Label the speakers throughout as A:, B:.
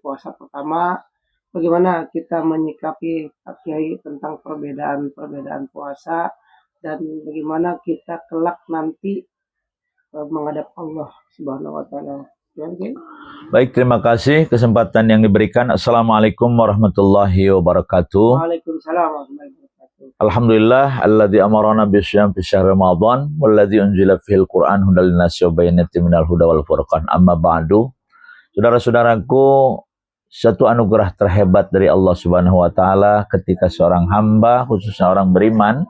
A: puasa pertama, bagaimana kita menyikapi Pak Kiai tentang perbedaan puasa dan bagaimana kita kelak nanti menghadap Allah Subhanahu wa taala. Oke.
B: Baik, terima kasih kesempatan yang diberikan. Assalamualaikum warahmatullahi wabarakatuh.
A: Waalaikumsalam warahmatullahi wabarakatuh.
B: Alhamdulillah alladzi amarana bisyam fi syahr Ramadan walladzi unzila fihil Qur'an hudal linnasi wa bayyinatin minal huda wal furqan. Amma ba'du. Saudara-saudaraku, satu anugerah terhebat dari Allah Subhanahu wa taala ketika seorang hamba, khususnya orang beriman,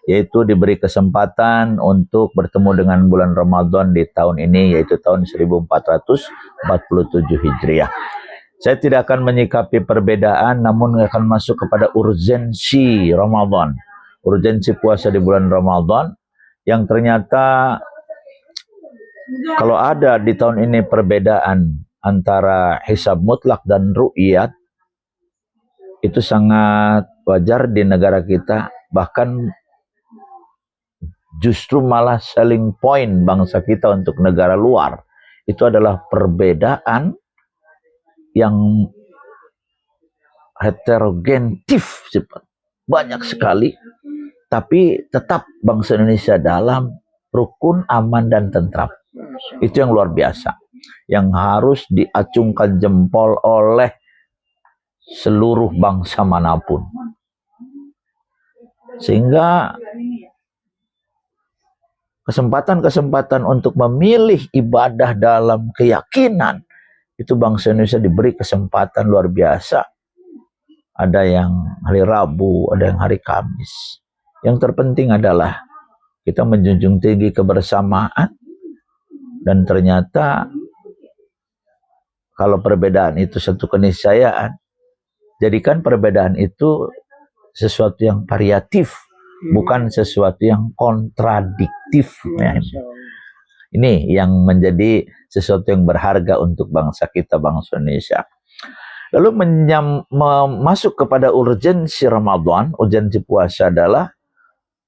B: yaitu diberi kesempatan untuk bertemu dengan bulan Ramadan di tahun ini, yaitu tahun 1447 Hijriah. Saya tidak akan menyikapi perbedaan, namun akan masuk kepada urgensi Ramadan, urgensi puasa di bulan Ramadan, yang ternyata kalau ada di tahun ini perbedaan antara hisab mutlak dan ru'yat, itu sangat wajar di negara kita, bahkan justru malah selling point bangsa kita untuk negara luar itu adalah perbedaan yang heterogentif, banyak sekali, tapi tetap bangsa Indonesia dalam rukun, aman, dan tentram. Itu yang luar biasa, yang harus diacungkan jempol oleh seluruh bangsa manapun. Sehingga kesempatan-kesempatan untuk memilih ibadah dalam keyakinan, itu bangsa Indonesia diberi kesempatan luar biasa. Ada yang hari Rabu, ada yang hari Kamis. Yang terpenting adalah kita menjunjung tinggi kebersamaan, dan ternyata kalau perbedaan itu satu keniscayaan, jadikan perbedaan itu sesuatu yang variatif, bukan sesuatu yang kontradiktif. Ya. Ini yang menjadi sesuatu yang berharga untuk bangsa kita, bangsa Indonesia. Lalu masuk kepada urgensi Ramadan, urgensi puasa adalah,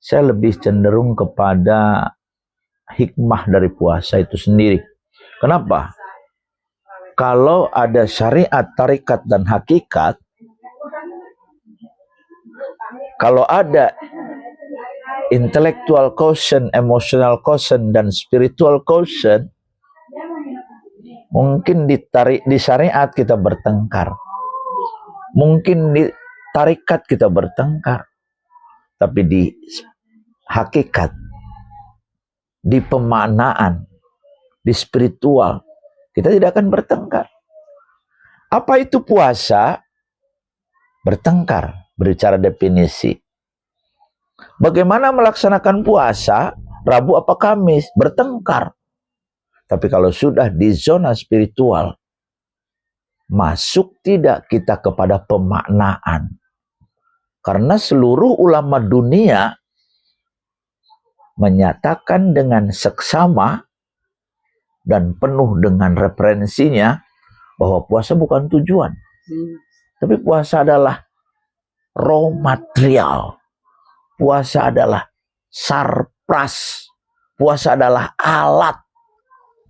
B: saya lebih cenderung kepada hikmah dari puasa itu sendiri. Kenapa? Kalau ada syariat, tarikat, dan hakikat, kalau ada intellectual quotient, emotional quotient, dan spiritual quotient, mungkin di syariat kita bertengkar, mungkin di tarikat kita bertengkar, tapi di hakikat, di pemaknaan, di spiritual, kita tidak akan bertengkar. Apa itu puasa? Bertengkar, berbicara definisi. Bagaimana melaksanakan puasa, Rabu apa Kamis? Bertengkar. Tapi kalau sudah di zona spiritual, masuk tidak kita kepada pemaknaan. Karena seluruh ulama dunia menyatakan dengan seksama dan penuh dengan referensinya bahwa puasa bukan tujuan. Tapi puasa adalah raw material. Puasa adalah sarpras. Puasa adalah alat,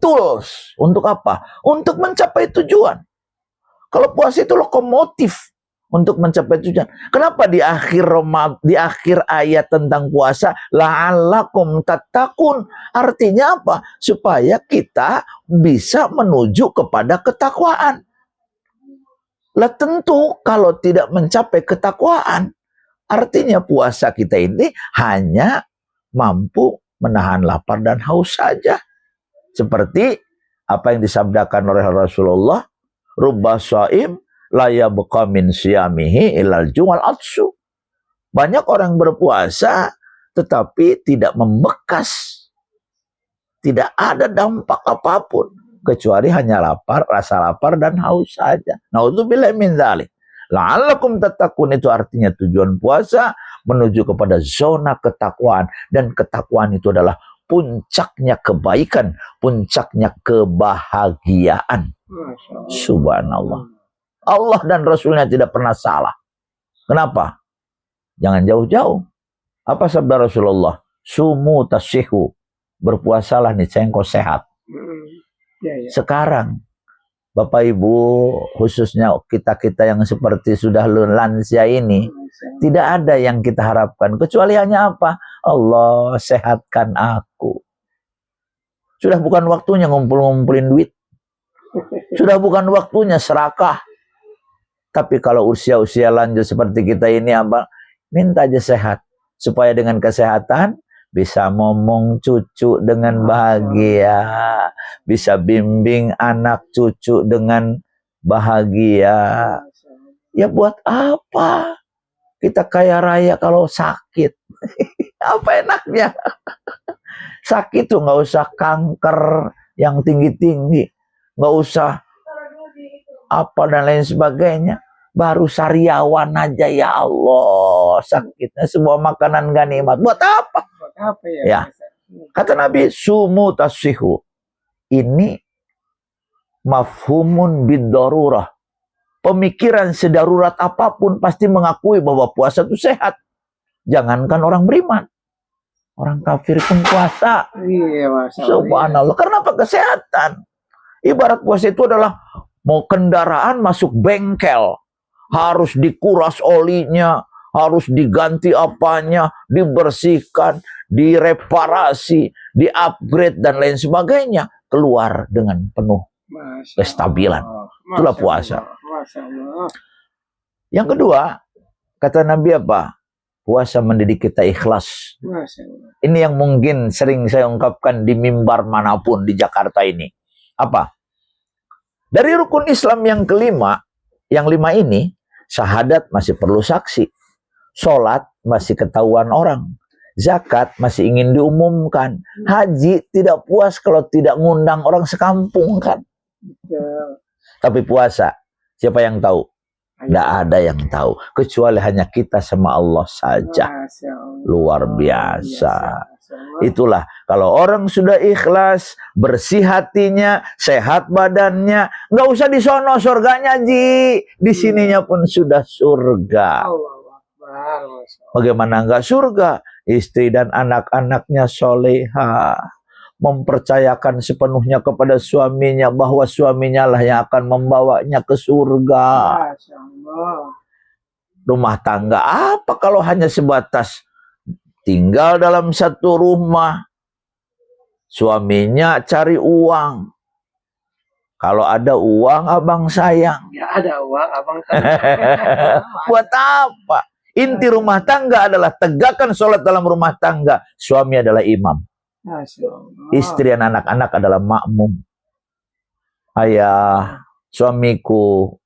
B: tools. Untuk apa? Untuk mencapai tujuan. Kalau puasa itu lokomotif untuk mencapai tujuan. Kenapa di akhir ayat tentang puasa, la'allakum tattaqun? Artinya apa? Supaya kita bisa menuju kepada ketakwaan. Lah tentu kalau tidak mencapai ketakwaan, artinya puasa kita ini hanya mampu menahan lapar dan haus saja. Seperti apa yang disabdakan oleh Rasulullah, rubba shaim la yabqa min siyamihi ilal ju'al atsu. Banyak orang berpuasa tetapi tidak membekas, tidak ada dampak apapun kecuali hanya lapar, rasa lapar dan haus saja. Nauzubillahi min dzalik. La'allakum tattaqun, itu artinya tujuan puasa menuju kepada zona ketakwaan, dan ketakwaan itu adalah puncaknya kebaikan, puncaknya kebahagiaan. Subhanallah. Allah dan Rasulnya tidak pernah salah. Kenapa? Jangan jauh-jauh. Apa sabda Rasulullah? Sumu tasihu. Berpuasalah nih, engkau sehat. Sekarang Bapak Ibu, khususnya kita-kita yang seperti sudah lansia ini, tidak ada yang kita harapkan kecuali hanya apa? Allah sehatkan aku. Sudah bukan waktunya ngumpul-ngumpulin duit. Sudah bukan waktunya serakah. Tapi kalau usia-usia lanjut seperti kita ini apa? Minta aja sehat. Supaya dengan kesehatan bisa ngomong cucu dengan bahagia. Bisa bimbing anak cucu dengan bahagia. Ya buat apa? Kita kaya raya kalau sakit. Apa enaknya? Sakit tuh nggak usah kanker yang tinggi-tinggi. Nggak usah apa dan lain sebagainya. Baru sariawan aja ya Allah. Sakitnya semua makanan gak nikmat. Buat apa?
A: Buat apa ya?
B: Ya. Kata Nabi, sumu tasihu. Ini mafhumun bid-darurah. Pemikiran sedarurat apapun pasti mengakui bahwa puasa itu sehat. Jangankan orang beriman. Orang kafir pun puasa.
A: Iya, Mas.
B: Subhanallah. Karena apa? Kesehatan. Ibarat puasa itu adalah mau kendaraan masuk bengkel. Harus dikuras olinya. Harus diganti apanya. Dibersihkan. Direparasi. Di-upgrade dan lain sebagainya. Keluar dengan penuh kestabilan. Itulah puasa. Yang kedua, kata Nabi apa? Puasa mendidik kita ikhlas. Ini yang mungkin sering saya ungkapkan di mimbar manapun di Jakarta ini. Apa? Dari rukun Islam yang kelima, yang 5 ini, syahadat masih perlu saksi. Sholat masih ketahuan orang. Zakat masih ingin diumumkan. Haji tidak puas kalau tidak ngundang orang sekampung kan. Tapi puasa, siapa yang tahu? Tidak ada yang tahu. Kecuali hanya kita sama Allah saja. Luar biasa. Itulah, kalau orang sudah ikhlas, bersih hatinya, sehat badannya, nggak usah di sono surganya, Ji. Di sininya pun sudah surga. Bagaimana nggak surga? Istri dan anak-anaknya soleha. Mempercayakan sepenuhnya kepada suaminya bahwa suaminya lah yang akan membawanya ke surga. Rumah tangga apa kalau hanya sebatas tinggal dalam satu rumah, suaminya cari uang. Kalau ada uang abang sayang.
A: Ya ada uang abang sayang.
B: Buat apa? Inti rumah tangga adalah tegakkan sholat dalam rumah tangga. Suami adalah imam. Istri dan anak-anak adalah makmum. Ayah, suamiku,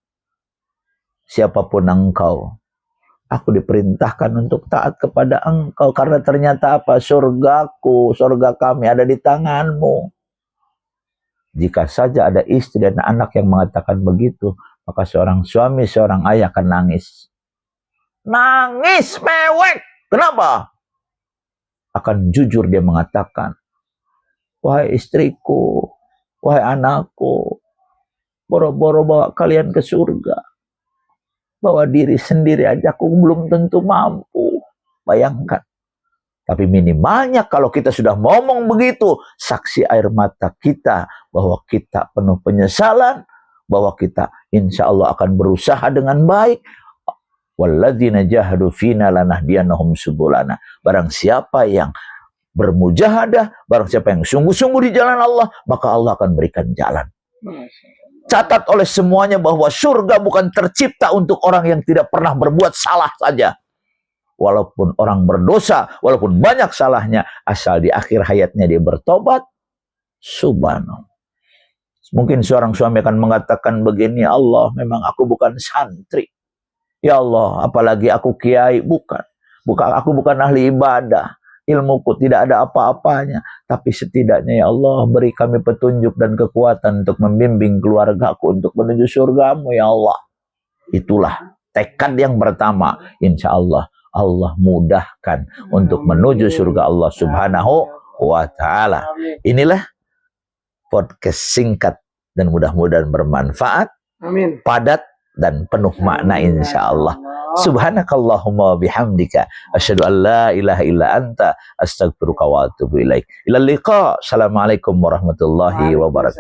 B: siapapun engkau, aku diperintahkan untuk taat kepada engkau. Karena ternyata apa? Surgaku, surga kami ada di tanganmu. Jika saja ada istri dan anak yang mengatakan begitu, maka seorang suami, seorang ayah akan nangis. Nangis, mewek. Kenapa? Akan jujur dia mengatakan, wahai istriku, wahai anakku, boro-boro bawa kalian ke surga. Bawa diri sendiri aja aku belum tentu mampu. Bayangkan. Tapi minimalnya kalau kita sudah ngomong begitu, saksi air mata kita bahwa kita penuh penyesalan, bahwa kita insya Allah akan berusaha dengan baik. Walladzina jahadu fina lanahdiyanahum subulana. Barang siapa yang bermujahadah, barang siapa yang sungguh-sungguh di jalan Allah, maka Allah akan berikan jalan. Catat oleh semuanya bahwa surga bukan tercipta untuk orang yang tidak pernah berbuat salah saja. Walaupun orang berdosa, walaupun banyak salahnya, asal di akhir hayatnya dia bertobat, subhanallah. Mungkin seorang suami akan mengatakan begini, Allah, memang aku bukan santri. Ya Allah, apalagi aku kiai, bukan. Aku bukan ahli ibadah. Ilmuku tidak ada apa-apanya. Tapi setidaknya ya Allah, beri kami petunjuk dan kekuatan untuk membimbing keluargaku untuk menuju surgamu ya Allah. Itulah tekad yang pertama. Insya Allah, Allah mudahkan untuk menuju surga Allah subhanahu wa ta'ala. Inilah podcast singkat dan mudah-mudahan bermanfaat.
A: Amin.
B: Padat dan penuh makna insyaallah. Subhanakallahumma bihamdika asyhadu an la ilaha illa anta astaghfiruka wa atubu ilaik. Ilal liqa. Assalamualaikum warahmatullahi wabarakatuh.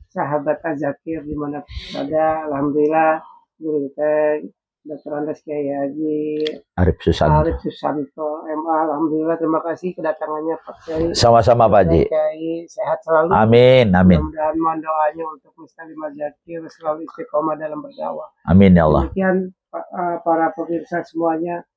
A: sahabat Azakir di mana berada. Alhamdulillah guru kita Dr. Andes Kiai Haji
B: Arif
A: Susanto MA. Alhamdulillah, terima kasih kedatangannya Pak Kiai.
B: Sama-sama Pak Haji.
A: Kiai sehat selalu.
B: Amin.
A: Mudah-mudahan mohon doanya untuk Muslim Azakir selalu istiqomah dalam berdakwah.
B: Amin ya Allah.
A: Demikian para pemirsa semuanya.